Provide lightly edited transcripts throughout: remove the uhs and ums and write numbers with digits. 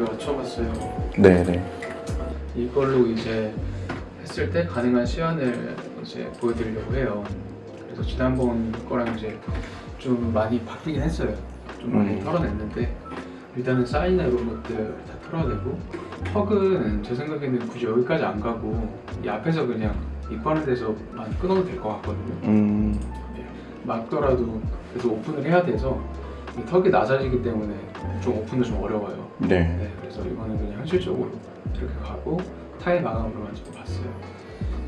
맞춰봤어요. 네네. 이걸로 이제 했을 때 가능한 시안을 이제 보여드리려고 해요. 그래서 지난번 거랑 이제 좀 많이 바뀌긴 했어요. 좀 많이 털어냈는데 일단은 사인이나 이런 것들 다 털어내고 턱은 제 생각에는 굳이 여기까지 안 가고 이 앞에서 그냥 입하는 데서만 끊어도 될 것 같거든요. 막더라도 그래서 오픈을 해야 돼서 이 턱이 낮아지기 때문에 좀 오픈도 좀 어려워요. 네. 그래서 이거는 그냥 현실적으로 이렇게 가고 타일 마감으로만 좀 봤어요.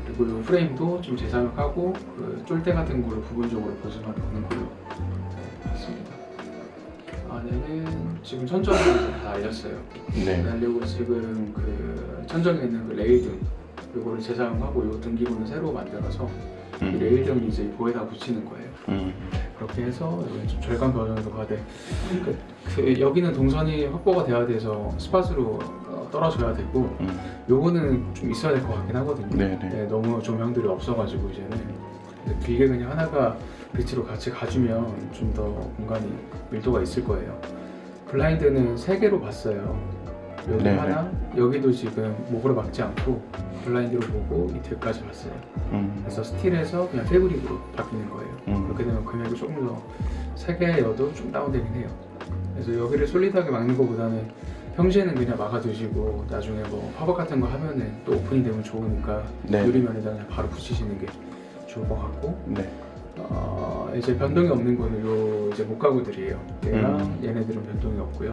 그리고 이 프레임도 좀 재사용하고 그 쫄대 같은 거를 부분적으로 보수만 보는 걸로 봤습니다. 안에는 지금 천정을 다 알렸어요. 네. 그리고 지금 그 천정에 있는 그 레일 등 이거를 재사용하고 이 등기부는 새로 만들어서 이 레일 등이 이제 보에다 붙이는 거예요. 그렇게 해서 여기 좀 절간 버전으로 가야 돼. 그 여기는 동선이 확보가 돼야 돼서 스팟으로 떨어져야 되고 요거는 좀 있어야 될 것 같긴 하거든요. 네, 너무 조명들이 없어가지고 이제는 길게 그냥 하나가 빛으로 같이 가주면 좀 더 공간이 밀도가 있을 거예요. 블라인드는 3개로 봤어요. 여기 네네. 하나, 여기도 지금 목으로 막지 않고 블라인드로 보고 이 뒤까지 봤어요. 그래서 스틸에서 그냥 패브릭으로 바뀌는 거예요. 그렇게 되면 금액이 조금 더 3개여도 좀 다운되긴 해요. 그래서 여기를 솔리드하게 막는 것보다는 평시에는 그냥 막아두시고 나중에 뭐 팝업 같은 거 하면은 또 오픈이 되면 좋으니까 네. 유리면에다 그냥 바로 붙이시는 게 좋을 것 같고 네. 이제 변동이 없는 거는 요 이제 목가구들이에요. 얘랑 얘네들은 변동이 없고요.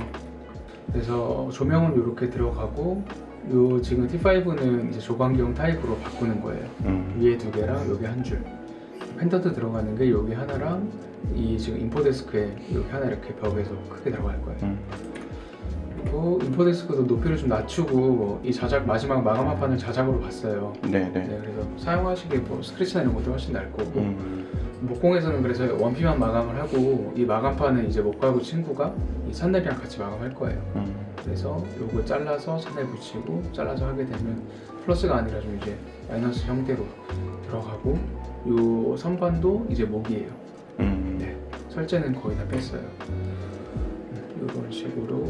그래서 조명은 이렇게 들어가고 요 지금 T5는 이제 조광경 타입으로 바꾸는 거예요. 위에 2개랑 여기 한 줄. 펜던트 들어가는 게 여기 하나랑 이 지금 인포데스크에 여기 하나 이렇게 벽에서 크게 들어갈 거예요. 그리고 인포데스크도 높이를 좀 낮추고 이 자작 마지막 마감화 판을 자작으로 봤어요. 네네. 네, 그래서 사용하시기에 뭐 스크래치나 이런 것도 훨씬 나을 거고 목공에서는 그래서 원피만 마감을 하고 이 마감판은 이제 목가구 친구가 이 산넬이랑 같이 마감할 거예요. 그래서 요거 잘라서 산넬 붙이고 잘라서 하게 되면 플러스가 아니라 좀 이제 마이너스 형태로 들어가고 요 선반도 이제 목이에요. 네, 설재는 거의 다 뺐어요. 이런 식으로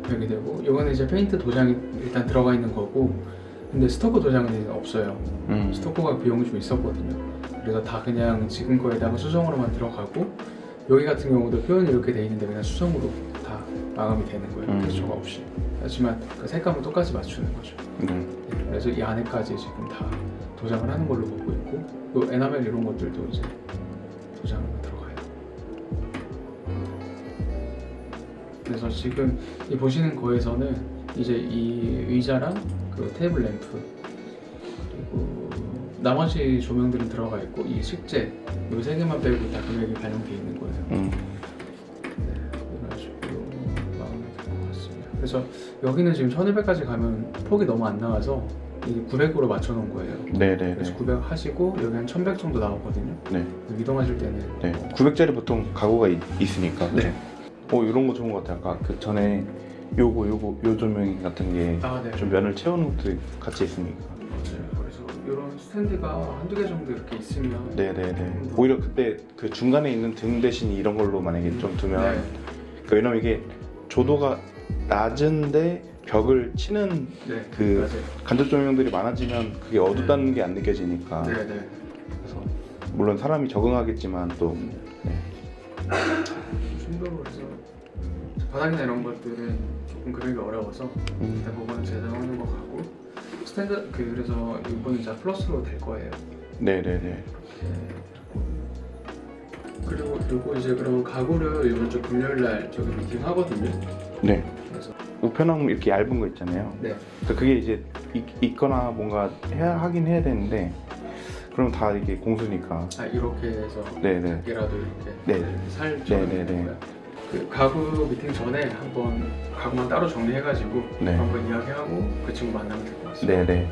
되게 되고 요거는 이제 페인트 도장이 일단 들어가 있는 거고 근데 스토커 도장은 이제 없어요. 스토커가 비용이 좀 있었거든요. 그래서 다 그냥 지금 거에다가 수성으로만 들어가고 여기 같은 경우도 표현이 이렇게 돼 있는데 그냥 수성으로 다 마감이 되는 거예요. 텍스처가 없이. 하지만 그 색감은 똑같이 맞추는 거죠. 네, 그래서 이 안에까지 지금 다 도장을 하는 걸로 보고 있고 또 에나멜 이런 것들도 이제 도장을 들어가요. 그래서 지금 이 보시는 거에서는 이제 이 의자랑 그 테이블 램프 그리고 나머지 조명들은 들어가 있고 이 식재 이 3개만 빼고 다 금액이 반영되어 있는 거예요. 네, 이런 식으로 마음에 들 것 같습니다. 그래서 여기는 지금 1200까지 가면 폭이 너무 안 나와서 이게 900으로 맞춰 놓은 거예요. 네네. 그래서 900 하시고 여기 한 1100 정도 나오거든요. 네. 이동하실 때는 네. 900짜리 보통 가구가 있으니까. 네. 이런 거 좋은 것 같아요. 아까 그 전에 요 조명 같은 게 좀 네. 면을 채우는 것도 같이 있으니까. 맞아요. 그래서 이런 스탠드가 한두 개 정도 이렇게 있으면 네네네. 오히려 그때 그 중간에 있는 등 대신 이런 걸로 만약에 좀 두면 네. 그러니까 왜냐면 이게 조도가 낮은데 벽을 치는 네. 그 맞아요. 간접 조명들이 많아지면 그게 어둡다는 게 안 느껴지니까. 네네. 그래서 물론 사람이 적응하겠지만 또 충격으로 해서 바닥이나 이런 것들은 조금 금액이 어려워서 대부분 제작하는 거 같고 스탠드 그래서 이번 이제 플러스로 될 거예요. 네네네. 그리고 요거 이제 그럼 가구를 이번 주 금요일 날 저기 미팅 하거든요. 네. 그래서 우편함 이렇게 얇은 거 있잖아요. 네. 그러니까 그게 이제 있거나 뭔가 하긴 해야 되는데 그럼 다 이게 공수니까. 이렇게 해서 네네. 작게라도 이렇게 네. 살 네네네. 그 가구 미팅 전에 한번 가구만 따로 정리해가지고 네. 한번 이야기하고 그 친구 만나면 될 것 같습니다. 네네.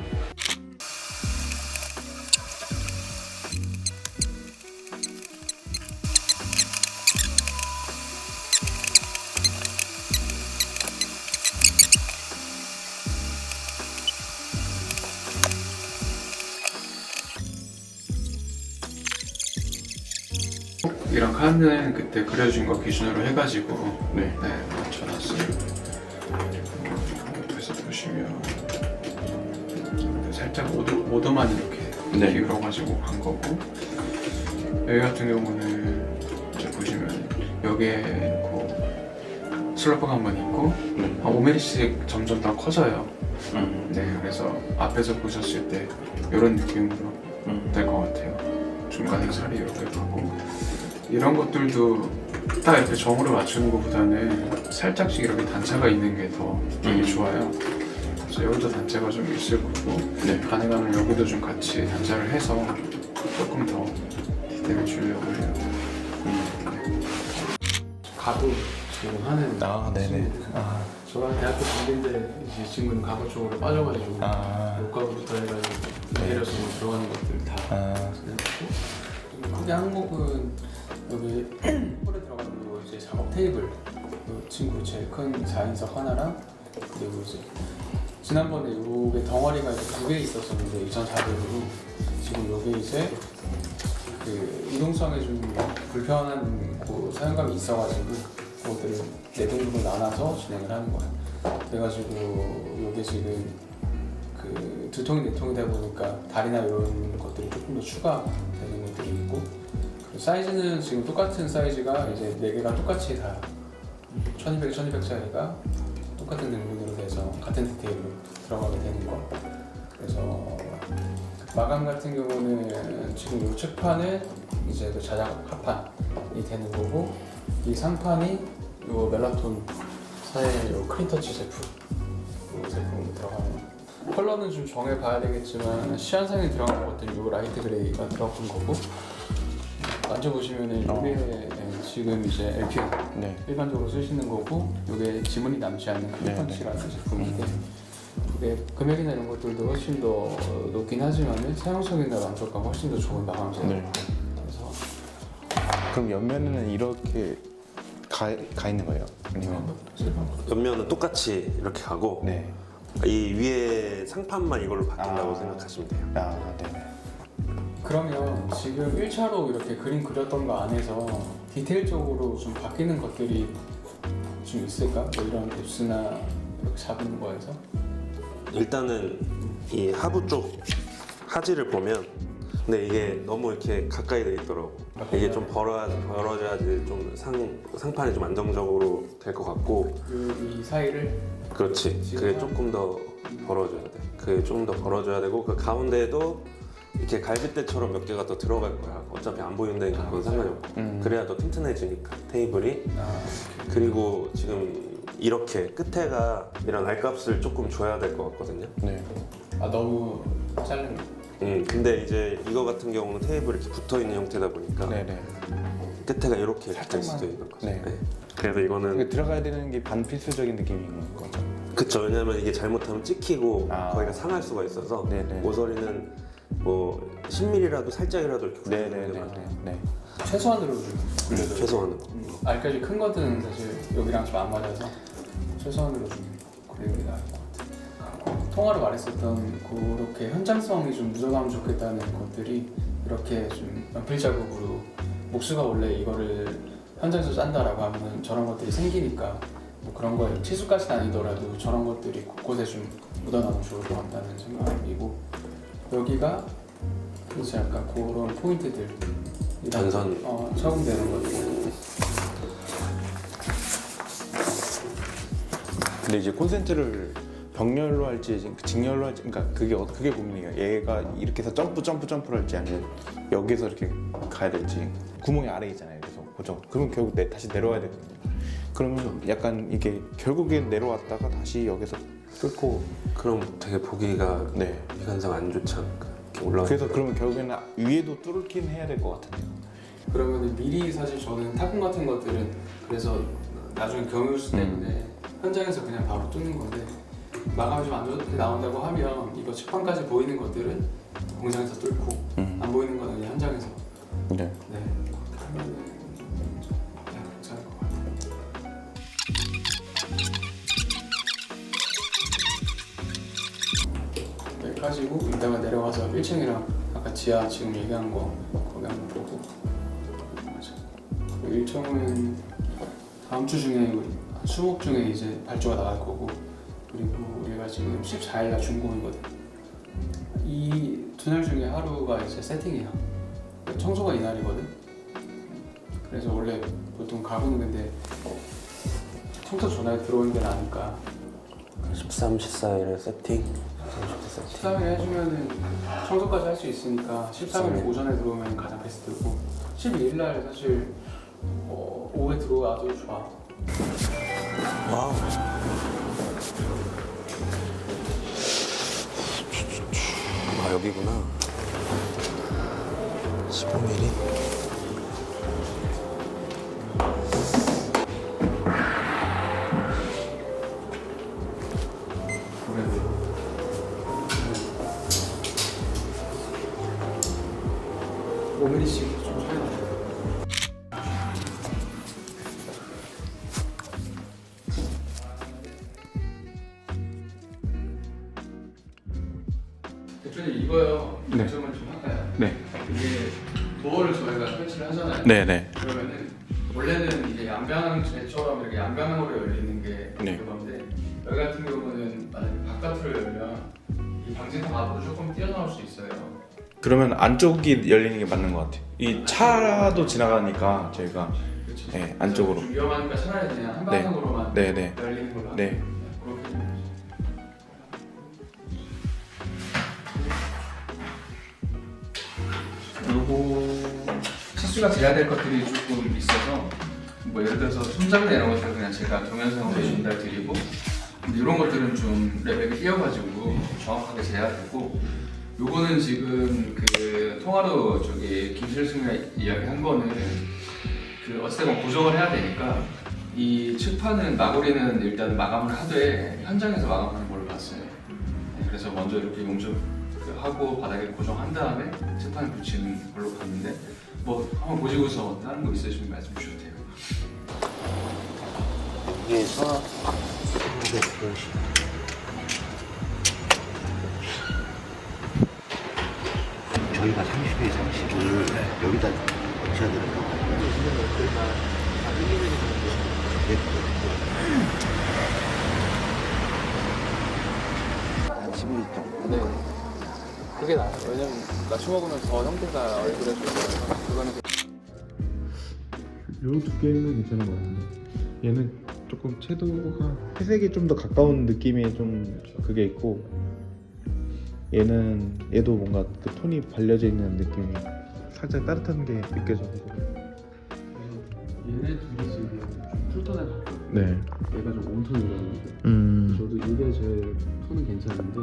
이랑 칸은 그때 그려준 거 기준으로 해가지고 네. 맞춰놨어요. 옆에서 보시면 살짝 오더만 이렇게 네. 기울어가지고 간 거고, 여기 같은 경우는 이제 보시면 여기에 놓고 슬로프가 한 번 있고 한 5mm씩 점점 더 커져요. 네, 그래서 앞에서 보셨을 때 이런 느낌으로 될 것 같아요. 중간에 살이 이렇게 가고, 이런 것들도 딱 이렇게 점으로 맞추는 것보다는 살짝씩 이렇게 단차가 있는 게 더 되게 좋아요. 그래서 여기도 단차가 좀 있을 거고, 네. 가능하면 여기도 좀 같이 단차를 해서 조금 더 디테일을 주려고 해요. 가구 지금 하는 네네. 친구들. 저랑 대학교 동기인데 이제 이 친구는 가구 쪽으로 빠져가지고 옷가구부터 해가지고 인테리어서 들어가는 것들 다 해놓고, 크게 항목은 여기 홀에 들어가는 거 이제 작업 테이블, 그 친구 제일 큰 4인석 하나랑, 그리고 이제 지난번에 요게 덩어리가 2개 있었었는데 2,400으로, 지금 요게 이제 그 이동성에 좀 불편한 그 사용감이 있어가지고 그것들을 4동으로 나눠서 진행을 하는 거야. 그래가지고 요게 지금 그 2통이 4통이다 보니까 다리나 이런 것들이 조금 더 추가되는 것들이 있고, 그리고 사이즈는 지금 똑같은 사이즈가 이제 4개가 똑같이 다 1200, 1200짜리가 똑같은 등분으로 돼서 같은 디테일로 들어가게 되는 거. 그래서 마감 같은 경우는 지금 이 책판은 이제 그 자작 합판이 되는 거고, 이 상판이 이 멜라톤 사의 이 크린터치 제품, 이 제품으로 들어가는. 컬러는 좀 정해봐야 되겠지만 시안상에 들어간 것들이 이 라이트 그레이가 들어간 거고, 만져보시면은 이게 지금 이제 LP 네. 일반적으로 쓰시는 거고, 이게 지문이 남지 않는 크린터치라는 제품인데, 이게 금액이나 이런 것들도 훨씬 더 높긴 하지만 사용성이나 만족감 훨씬 더 좋은 마감재예요. 네. 그래서 그럼 옆면에는 이렇게 가 있는 거예요? 아니면? 옆면은 똑같이 이렇게 가고 네. 이 위에 상판만 이걸로 바뀐다고 생각하시면 돼요. 네네. 그러면 지금 1차로 이렇게 그림 그렸던 거 안에서 디테일적으로 좀 바뀌는 것들이 좀 있을까? 뭐 이런 깁스나 이렇게 잡는 거에서? 일단은 이 하부 쪽 하지를 보면, 근데 이게 너무 이렇게 가까이 돼 있더라고. 이게 좀 벌어져야지 좀 상판이 좀 안정적으로 될 것 같고. 이 사이를 그렇지. 그게 조금 더 벌어져야 돼. 그게 조금 더 벌어져야 되고, 그 가운데에도 이렇게 갈빗대처럼 몇 개가 더 들어갈 거야. 어차피 안 보이는데 그건 상관이 없고. 그래야 더 튼튼해지니까 테이블이. 그리고 지금 이렇게 끝에가 이런 알값을 조금 줘야 될 것 같거든요. 네. 너무 자른 거. 근데 이제 이거 같은 경우는 테이블이 이렇게 붙어 있는 형태다 보니까 네네. 끝에가 이렇게 될 살짝만. 수도 있는 거죠. 네. 네. 그래서 이거는 들어가야 되는 게 반필수적인 느낌인 거죠. 그쵸. 왜냐면 이게 잘못하면 찍히고 아. 거기가 상할 수가 있어서 네네. 모서리는 뭐 10mm라도 살짝이라도 이렇게 굴리는 게 네네네. 맞아요. 네. 최소한으로 좀 굴려줘요. 최소한은. 알까지 큰 것들은 사실 여기랑 좀 안 맞아서 최소한으로 좀 굴리는 게 나을 것 같아요. 통화로 말했었던 그렇게 현장성이 좀 묻어나면 좋겠다는 것들이 이렇게 좀 연필 자국으로, 목수가 원래 이거를 현장에서 짠다라고 하면 저런 것들이 생기니까 뭐 그런 거에 치수까지는 아니더라도 저런 것들이 곳곳에 좀 묻어나면 좋을 것 같다는 생각이고, 여기가 이제 약간 그런 포인트들 전선. 적응되는 것들. 근데 이제 콘센트를 병렬로 할지 직렬로 할지, 그러니까 그게 고민이에요. 얘가 이렇게 해서 점프를 할지 아니면 여기서 이렇게 가야 될지. 구멍이 아래에 있잖아요. 그래서 그죠? 그러면 결국 다시 내려와야 되거든요. 그러면 약간 이게 결국엔 내려왔다가 다시 여기서 뚫고. 그럼 되게 보기가 네. 미관상 안 좋지 않을까? 이렇게 올라가. 그래서 그러면 결국에는 위에도 뚫긴 해야 될 것 같은데요. 그러면 미리 사실 저는 타공 같은 것들은 그래서 나중에 경유수 때문에 현장에서 그냥 바로 뚫는 건데, 마감이 좀 안 좋게 나온다고 하면 이거 책판까지 보이는 것들은 공장에서 뚫고 안 보이는 거는 그냥 현장에서 네. 그렇게 하면은 괜찮을 것 같아요. 여기까지고 이따가 내려가서 1층이랑 아까 지하 지금 얘기한 거 거기 한번 보고. 맞아. 일정은 다음 주 중에 수목 중에 이제 발주가 나갈 거고, 지금 14일날 준공이거든. 이 두 날 중에 하루가 이제 세팅이야. 청소가 이날이거든. 그래서 원래 보통 가구는 근데 청소 전에 들어오는 게 나으니까 13, 14일에 세팅. 13일 해주면은 청소까지 할 수 있으니까 13일 오전에 들어오면 가장 베스트고 12일날 사실 오후에 들어와도 좋아. 와우. 아 여기구나. 15mm. 네. 5mm씩 좀 차이 나요. 대표님 이거요. 네. 점을 좀 할까요? 네. 이게 도어를 저희가 설치를 하잖아요. 네네. 그러면은 원래는 이게 양방처럼 이렇게 양방향으로 열리는 게 네. 그건데 여기 같은 경우는 만약에 바깥으로 열면 이 방진턱 앞으로 조금 뛰어나올 수 있어요. 그러면 안쪽이 열리는 게 맞는 것 같아요. 이 차도 지나가니까 저희가 그렇죠. 네, 안쪽으로. 좀 위험하니까 차라리 그냥 한 방향으로만 네네. 열리는 걸로 네. 하면 그렇게 되는 거죠. 요거 실수가 돼야 될 것들이 조금 있어서 뭐 예를 들어서 손잡이나 이런 것들은 그냥 제가 동영상으로 전달드리고 근데 이런 것들은 좀 레벨이 뛰어가지고 정확하게 재야 되고 요거는 지금 그 통화로 저기 김실승이가 이야기한 거는 그 어쨌든 고정을 해야 되니까 이 층판은 마구리는 일단 마감을 하되 현장에서 마감하는 걸로 봤어요. 네, 그래서 먼저 이렇게 용접 하고 바닥에 고정한 다음에 층판을 붙이는 걸로 봤는데 뭐 한번 보시고서 다른 거 있으시면 말씀 주셔도 돼요. 여기에서 350. 저희가 30에 30을 여기다 붙여야 되는 거. 한 10mm 정도. 네. 그게 나아요. 왜냐면 낮추 먹으면 더 형태가 얼굴에 좋아서 그거는 요 두 개는 괜찮은 것 같은데 얘는 조금 채도가 회색이 좀 더 가까운 느낌이 좀 그게 있고 얘도 뭔가 그 톤이 발려져 있는 느낌이 살짝 따뜻한 게 느껴져가지고 얘네 둘이 지금 좀 쿨톤에 가까워. 네. 얘가 좀 웜톤이라는 저도 이게 제 톤은 괜찮은데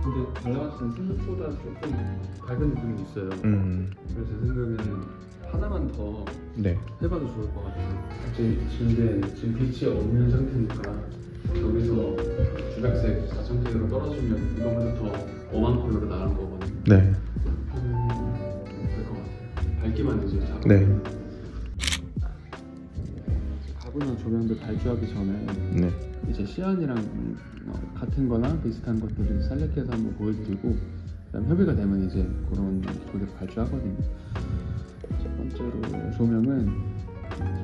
근데 발라봤을 때 생각보다 조금 밝은 느낌이 있어요. 그래서 제 생각에는 하나만 더 네. 해봐도 좋을 것 같아요. 근데 지금 빛이 없는 상태니까 여기서 주백색 4,000K로 떨어지면 이거보다 더 웜한 컬러로 나간 거거든요. 네. 될 것 같아요. 밝기만 이제 잡고. 네. 가구나 조명들 발주하기 전에 네. 이제 시안이랑 같은 거나 비슷한 것들을 셀렉해서 한번 보여드리고 그다음 협의가 되면 이제 그런 고객 발주하거든요. 첫 번째로 조명은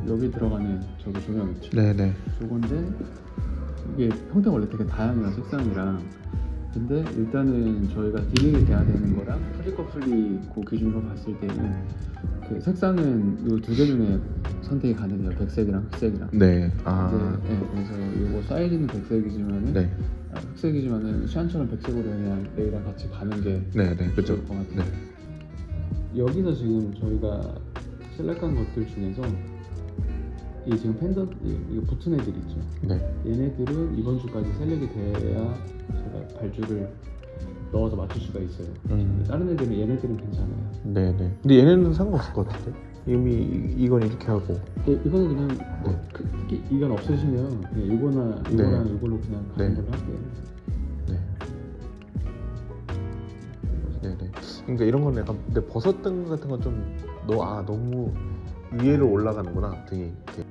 여기 들어가는 저기 조명 있죠. 네네. 저건데 이게 형태가 원래 되게 다양해요, 색상이랑. 근데 일단은 저희가 디링이 돼야 되는 거랑 플리커플리 그 기준으로 봤을 때는 그 색상은 이 두 개 중에 선택이 가능해요. 백색이랑 흑색이랑. 네. 네, 그래서 이거 사이즈는 백색이지만은 네. 흑색이지만은 시안처럼 백색으로 그냥 레이랑 같이 가는 게 네네. 그죠. 좋을 것 같아요. 네. 여기서 지금 저희가 셀렉한 것들 중에서 이 지금 펜던 이거 붙은 애들 있죠. 네. 얘네들은 이번 주까지 셀렉이 돼야 제가 발주를 넣어서 맞출 수가 있어요. 다른 애들은 얘네들은 괜찮아요. 네네. 근데 얘네는 상관없을 것 같은데. 이미 이건 이렇게 하고. 이거는 그냥 특히 이건 없으시면 그냥 이거나 이거랑 이걸로 그냥 가는 네. 걸로 할게요. 네. 네네. 그러니까 이런 건 약간 근데 버섯등 같은 건 좀 너무 위로 올라가는구나 등이. 이렇게.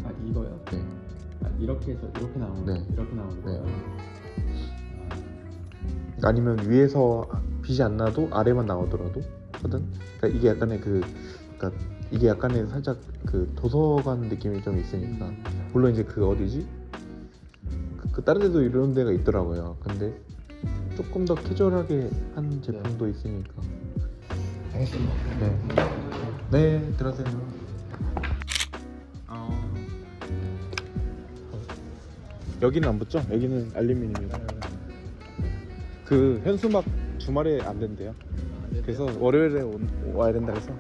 아 이거요? 네. 아, 이렇게 해서 이렇게 나오는 네. 이렇게 나오는 거예요. 아니면 위에서 빛이 안 나도 아래만 나오더라도 하든. 그러니까 이게 약간의 그러니까 이게 약간의 살짝 그 도서관 느낌이 좀 있으니까. 물론 이제 그 어디지? 그 그 다른 데도 이런 데가 있더라고요. 근데 조금 더 캐주얼하게 한 제품도 있으니까. 알겠습니다. 네. 네, 들어가세요. 여기는 안 붙죠? 여기는 알루미늄이라. 그 현수막 주말에 안 된대요. 그래서 월요일에 와야 된다 해서.